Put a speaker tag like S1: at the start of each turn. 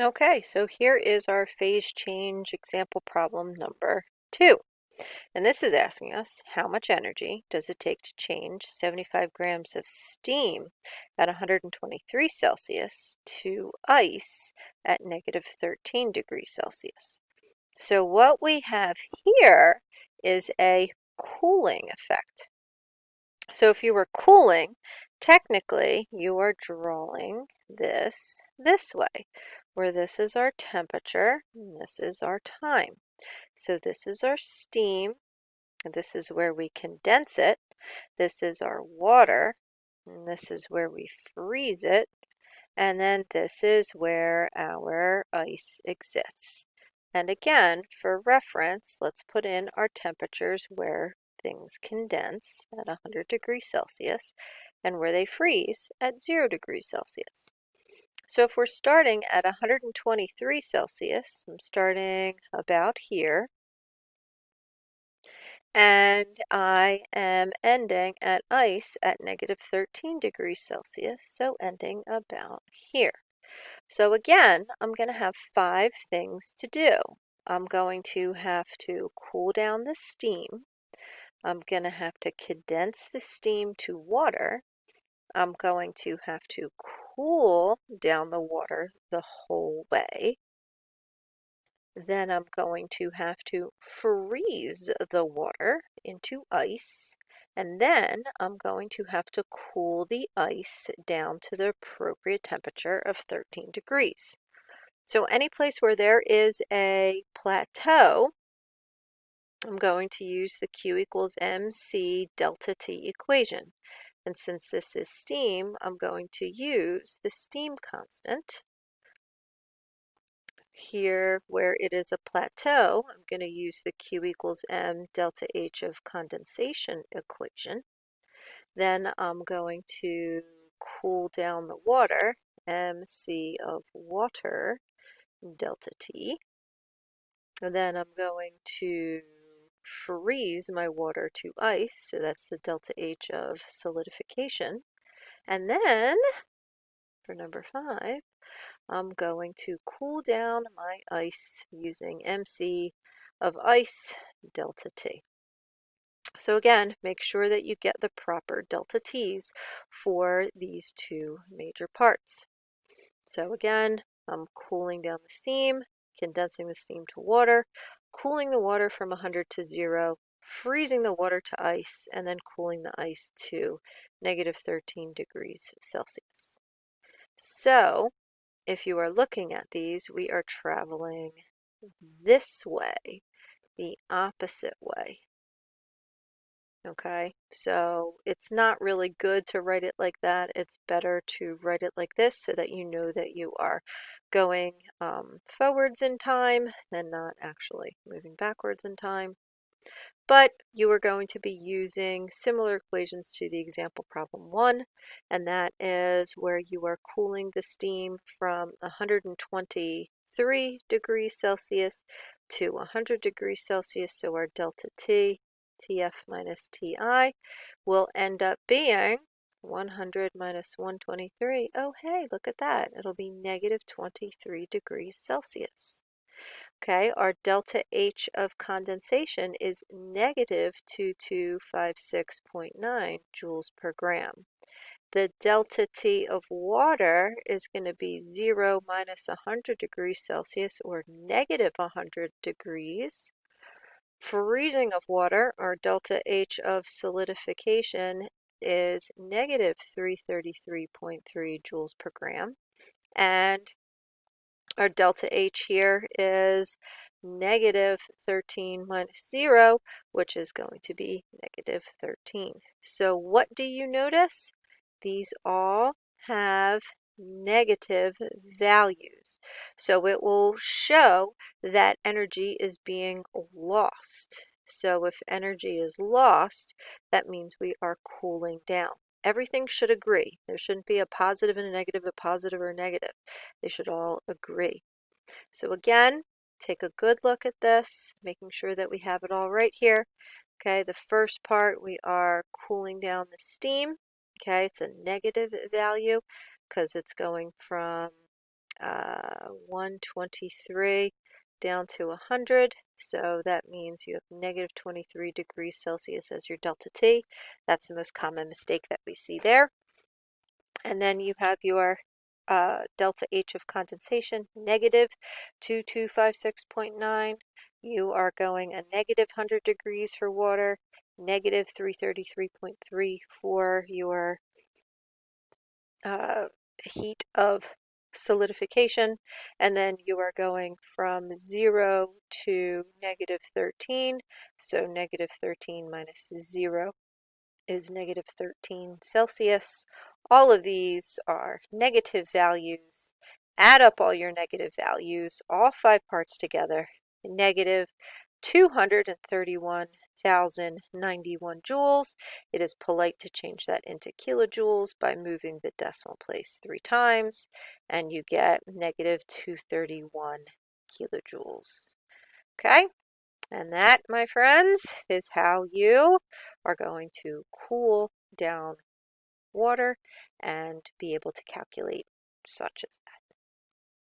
S1: Okay, so here is our phase change example problem number 2. And this is asking us how much energy does it take to change 75 grams of steam at 123 Celsius to ice at negative 13 degrees Celsius. So what we have here is a cooling effect. So if you were cooling, technically you are drawing this way, where this is our temperature and this is our time. So this is our steam, and this is where we condense it. This is our water, and this is where we freeze it. And then this is where our ice exists. And again, for reference, let's put in our temperatures where things condense at 100 degrees Celsius and where they freeze at 0 degrees Celsius. So if we're starting at 123 Celsius, I'm starting about here, and I am ending at ice at negative 13 degrees Celsius, so ending about here. So again, I'm going to have 5 things to do. I'm going to have to cool down the steam. I'm going to have to condense the steam to water. I'm going to have to cool down the water the whole way. Then I'm going to have to freeze the water into ice. And then I'm going to have to cool the ice down to the appropriate temperature of 13 degrees. So any place where there is a plateau, I'm going to use the Q equals mc delta T equation. And since this is steam, I'm going to use the steam constant. Here, where it is a plateau, I'm going to use the Q equals m delta H of condensation equation. Then I'm going to cool down the water, mc of water delta T. And then I'm going to freeze my water to ice, so that's the delta H of solidification. And then, for number 5, I'm going to cool down my ice using mc of ice delta T. So again, make sure that you get the proper delta T's for these 2 major parts. So again, I'm cooling down the steam, condensing the steam to water, cooling the water from 100 to 0, freezing the water to ice, and then cooling the ice to negative 13 degrees Celsius. So if you are looking at these, we are traveling this way, the opposite way. Okay, so it's not really good to write it like that. It's better to write it like this so that you know that you are going forwards in time and not actually moving backwards in time. But you are going to be using similar equations to the example problem 1, and that is where you are cooling the steam from 123 degrees Celsius to 100 degrees Celsius, so our delta T, Tf minus Ti, will end up being 100 minus 123. Oh, hey, look at that. It'll be negative 23 degrees Celsius. Okay, our delta H of condensation is negative 2256.9 joules per gram. The delta T of water is going to be 0 minus 100 degrees Celsius, or negative 100 degrees. Freezing of water, our delta H of solidification, is negative 333.3 joules per gram. And our delta H here is negative 13 minus 0, which is going to be negative 13. So what do you notice? These all have negative values. So it will show that energy is being lost. So if energy is lost, that means we are cooling down. Everything should agree. There shouldn't be a positive and a positive or a negative. They should all agree. So again, take a good look at this, making sure that we have it all right here. Okay, the first part, we are cooling down the steam. Okay, it's a negative value because it's going from 123 down to 100. So that means you have negative 23 degrees Celsius as your delta T. That's the most common mistake that we see there. And then you have your delta H of condensation, negative 2256.9. You are going a negative 100 degrees for water, negative 333.3 for your heat of solidification, and then you are going from 0 to negative 13. So negative 13 minus 0 is negative 13 Celsius. All of these are negative values. Add up all your negative values, all 5 parts together, negative 231,091 joules. It is polite to change that into kilojoules by moving the decimal place 3 times, and you get negative 231 kilojoules. Okay? And that, my friends, is how you are going to cool down water and be able to calculate such as that.